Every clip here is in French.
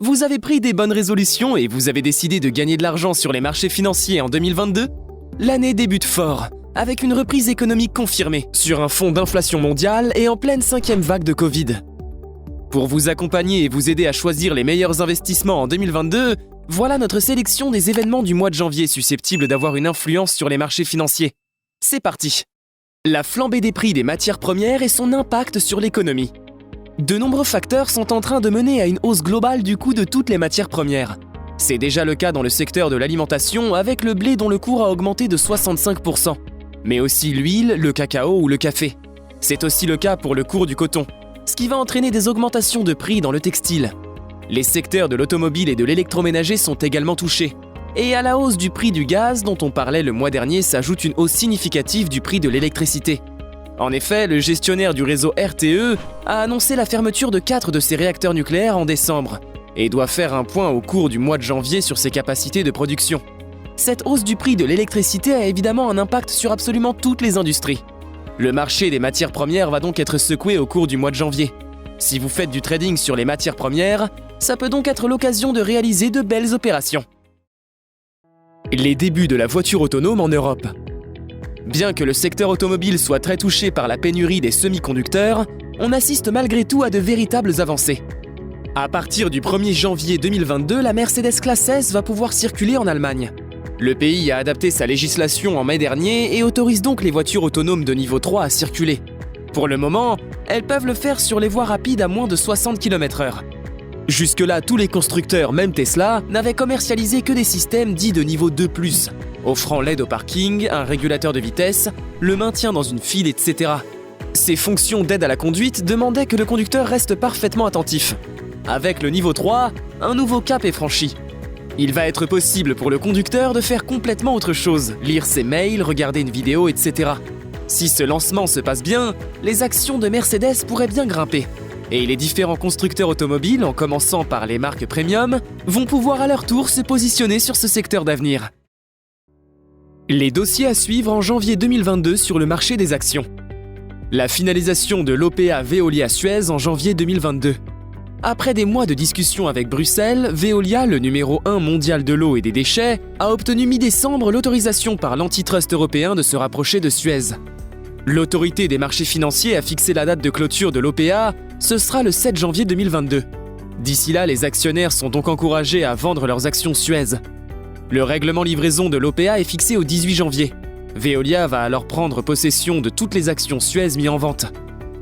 Vous avez pris des bonnes résolutions et vous avez décidé de gagner de l'argent sur les marchés financiers en 2022 ? L'année débute fort, avec une reprise économique confirmée, sur un fond d'inflation mondiale et en pleine 5e vague de Covid. Pour vous accompagner et vous aider à choisir les meilleurs investissements en 2022, voilà notre sélection des événements du mois de janvier susceptibles d'avoir une influence sur les marchés financiers. C'est parti! La flambée des prix des matières premières et son impact sur l'économie. De nombreux facteurs sont en train de mener à une hausse globale du coût de toutes les matières premières. C'est déjà le cas dans le secteur de l'alimentation avec le blé dont le cours a augmenté de 65%, mais aussi l'huile, le cacao ou le café. C'est aussi le cas pour le cours du coton, ce qui va entraîner des augmentations de prix dans le textile. Les secteurs de l'automobile et de l'électroménager sont également touchés. Et à la hausse du prix du gaz dont on parlait le mois dernier s'ajoute une hausse significative du prix de l'électricité. En effet, le gestionnaire du réseau RTE a annoncé la fermeture de 4 de ses réacteurs nucléaires en décembre et doit faire un point au cours du mois de janvier sur ses capacités de production. Cette hausse du prix de l'électricité a évidemment un impact sur absolument toutes les industries. Le marché des matières premières va donc être secoué au cours du mois de janvier. Si vous faites du trading sur les matières premières, ça peut donc être l'occasion de réaliser de belles opérations. Les débuts de la voiture autonome en Europe. Bien que le secteur automobile soit très touché par la pénurie des semi-conducteurs, on assiste malgré tout à de véritables avancées. À partir du 1er janvier 2022, la Mercedes Classe S va pouvoir circuler en Allemagne. Le pays a adapté sa législation en mai dernier et autorise donc les voitures autonomes de niveau 3 à circuler. Pour le moment, elles peuvent le faire sur les voies rapides à moins de 60 km/h. Jusque-là, tous les constructeurs, même Tesla, n'avaient commercialisé que des systèmes dits de niveau 2+, offrant l'aide au parking, un régulateur de vitesse, le maintien dans une file, etc. Ces fonctions d'aide à la conduite demandaient que le conducteur reste parfaitement attentif. Avec le niveau 3, un nouveau cap est franchi. Il va être possible pour le conducteur de faire complètement autre chose, lire ses mails, regarder une vidéo, etc. Si ce lancement se passe bien, les actions de Mercedes pourraient bien grimper. Et les différents constructeurs automobiles, en commençant par les marques premium, vont pouvoir à leur tour se positionner sur ce secteur d'avenir. Les dossiers à suivre en janvier 2022 sur le marché des actions. La finalisation de l'OPA Veolia-Suez en janvier 2022. Après des mois de discussions avec Bruxelles, Veolia, le numéro 1 mondial de l'eau et des déchets, a obtenu mi-décembre l'autorisation par l'antitrust européen de se rapprocher de Suez. L'autorité des marchés financiers a fixé la date de clôture de l'OPA, ce sera le 7 janvier 2022. D'ici là, les actionnaires sont donc encouragés à vendre leurs actions Suez. Le règlement livraison de l'OPA est fixé au 18 janvier. Veolia va alors prendre possession de toutes les actions Suez mises en vente.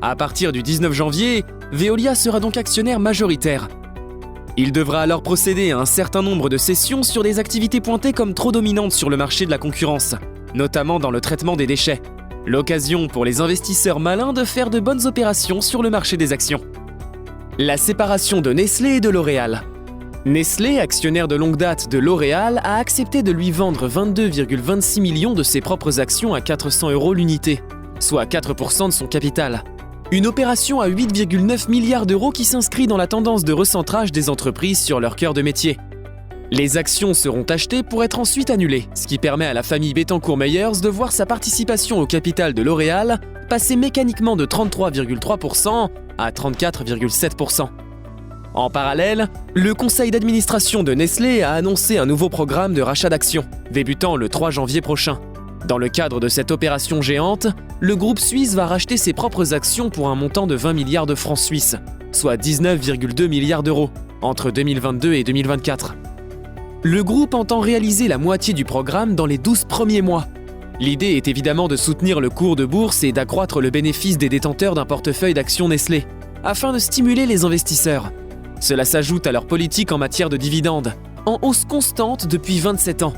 À partir du 19 janvier, Veolia sera donc actionnaire majoritaire. Il devra alors procéder à un certain nombre de cessions sur des activités pointées comme trop dominantes sur le marché de la concurrence, notamment dans le traitement des déchets. L'occasion pour les investisseurs malins de faire de bonnes opérations sur le marché des actions. La séparation de Nestlé et de L'Oréal. Nestlé, actionnaire de longue date de L'Oréal, a accepté de lui vendre 22,26 millions de ses propres actions à 400 € l'unité, soit 4% de son capital. Une opération à 8,9 milliards d'euros qui s'inscrit dans la tendance de recentrage des entreprises sur leur cœur de métier. Les actions seront achetées pour être ensuite annulées, ce qui permet à la famille Bettencourt-Meyers de voir sa participation au capital de L'Oréal passer mécaniquement de 33,3% à 34,7%. En parallèle, le conseil d'administration de Nestlé a annoncé un nouveau programme de rachat d'actions, débutant le 3 janvier prochain. Dans le cadre de cette opération géante, le groupe suisse va racheter ses propres actions pour un montant de 20 milliards de francs suisses, soit 19,2 milliards d'euros, entre 2022 et 2024. Le groupe entend réaliser la moitié du programme dans les 12 premiers mois. L'idée est évidemment de soutenir le cours de bourse et d'accroître le bénéfice des détenteurs d'un portefeuille d'actions Nestlé, afin de stimuler les investisseurs. Cela s'ajoute à leur politique en matière de dividendes, en hausse constante depuis 27 ans.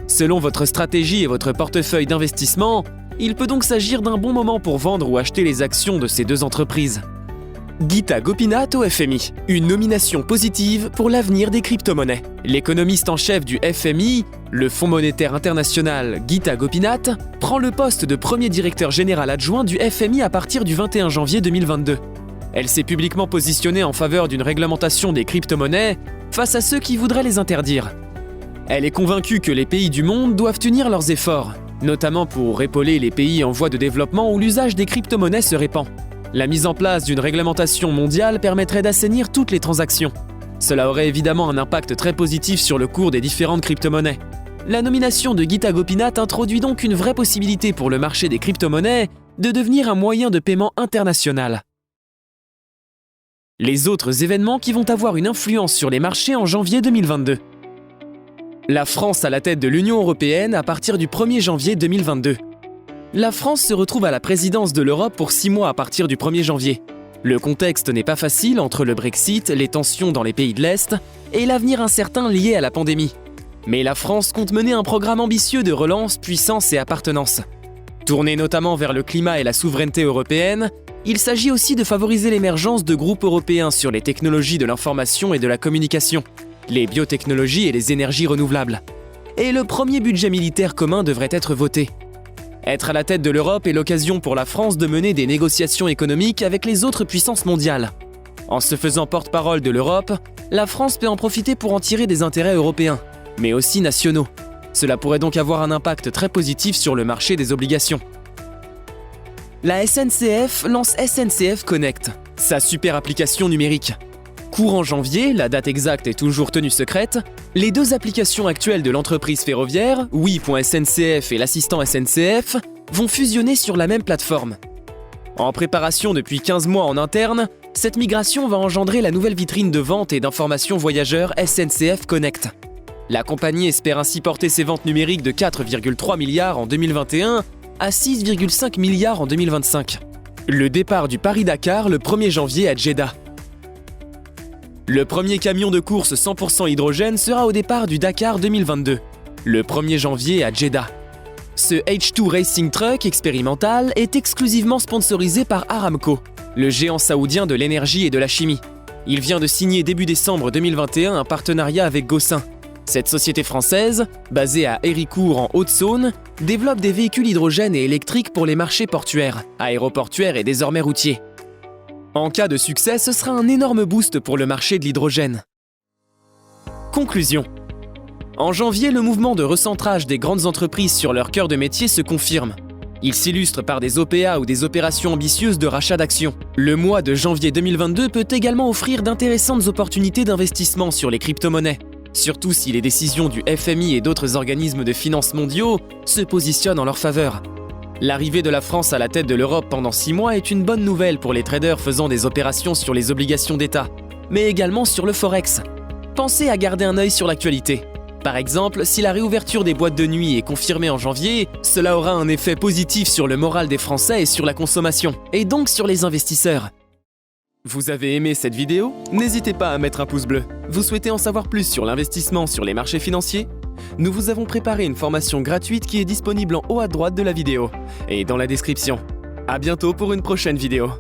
Selon votre stratégie et votre portefeuille d'investissement, il peut donc s'agir d'un bon moment pour vendre ou acheter les actions de ces deux entreprises. Geeta Gopinath au FMI, une nomination positive pour l'avenir des crypto-monnaies. L'économiste en chef du FMI, le Fonds monétaire international Geeta Gopinath, prend le poste de premier directeur général adjoint du FMI à partir du 21 janvier 2022. Elle s'est publiquement positionnée en faveur d'une réglementation des crypto-monnaies face à ceux qui voudraient les interdire. Elle est convaincue que les pays du monde doivent unir leurs efforts, notamment pour épauler les pays en voie de développement où l'usage des crypto-monnaies se répand. La mise en place d'une réglementation mondiale permettrait d'assainir toutes les transactions. Cela aurait évidemment un impact très positif sur le cours des différentes crypto-monnaies. La nomination de Geeta Gopinath introduit donc une vraie possibilité pour le marché des crypto-monnaies de devenir un moyen de paiement international. Les autres événements qui vont avoir une influence sur les marchés en janvier 2022. La France à la tête de l'Union européenne à partir du 1er janvier 2022. La France se retrouve à la présidence de l'Europe pour 6 mois à partir du 1er janvier. Le contexte n'est pas facile entre le Brexit, les tensions dans les pays de l'Est et l'avenir incertain lié à la pandémie. Mais la France compte mener un programme ambitieux de relance, puissance et appartenance. Tourné notamment vers le climat et la souveraineté européenne, il s'agit aussi de favoriser l'émergence de groupes européens sur les technologies de l'information et de la communication, les biotechnologies et les énergies renouvelables. Et le premier budget militaire commun devrait être voté. Être à la tête de l'Europe est l'occasion pour la France de mener des négociations économiques avec les autres puissances mondiales. En se faisant porte-parole de l'Europe, la France peut en profiter pour en tirer des intérêts européens, mais aussi nationaux. Cela pourrait donc avoir un impact très positif sur le marché des obligations. La SNCF lance SNCF Connect, sa super application numérique. Courant janvier, la date exacte est toujours tenue secrète, les deux applications actuelles de l'entreprise ferroviaire, oui.sncf et l'assistant SNCF, vont fusionner sur la même plateforme. En préparation depuis 15 mois en interne, cette migration va engendrer la nouvelle vitrine de vente et d'information voyageurs SNCF Connect. La compagnie espère ainsi porter ses ventes numériques de 4,3 milliards en 2021 à 6,5 milliards en 2025. Le départ du Paris-Dakar le 1er janvier à Jeddah. Le premier camion de course 100% hydrogène sera au départ du Dakar 2022, le 1er janvier à Jeddah. Ce H2 Racing Truck expérimental est exclusivement sponsorisé par Aramco, le géant saoudien de l'énergie et de la chimie. Il vient de signer début décembre 2021 un partenariat avec Gosin. Cette société française, basée à Héricourt en Haute-Saône, développe des véhicules hydrogène et électriques pour les marchés portuaires, aéroportuaires et désormais routiers. En cas de succès, ce sera un énorme boost pour le marché de l'hydrogène. Conclusion. En janvier, le mouvement de recentrage des grandes entreprises sur leur cœur de métier se confirme. Il s'illustre par des OPA ou des opérations ambitieuses de rachat d'actions. Le mois de janvier 2022 peut également offrir d'intéressantes opportunités d'investissement sur les crypto-monnaies. Surtout si les décisions du FMI et d'autres organismes de finances mondiaux se positionnent en leur faveur. L'arrivée de la France à la tête de l'Europe pendant 6 mois est une bonne nouvelle pour les traders faisant des opérations sur les obligations d'État, mais également sur le Forex. Pensez à garder un œil sur l'actualité. Par exemple, si la réouverture des boîtes de nuit est confirmée en janvier, cela aura un effet positif sur le moral des Français et sur la consommation, et donc sur les investisseurs. Vous avez aimé cette vidéo? N'hésitez pas à mettre un pouce bleu. Vous souhaitez en savoir plus sur l'investissement sur les marchés financiers? Nous vous avons préparé une formation gratuite qui est disponible en haut à droite de la vidéo et dans la description. À bientôt pour une prochaine vidéo.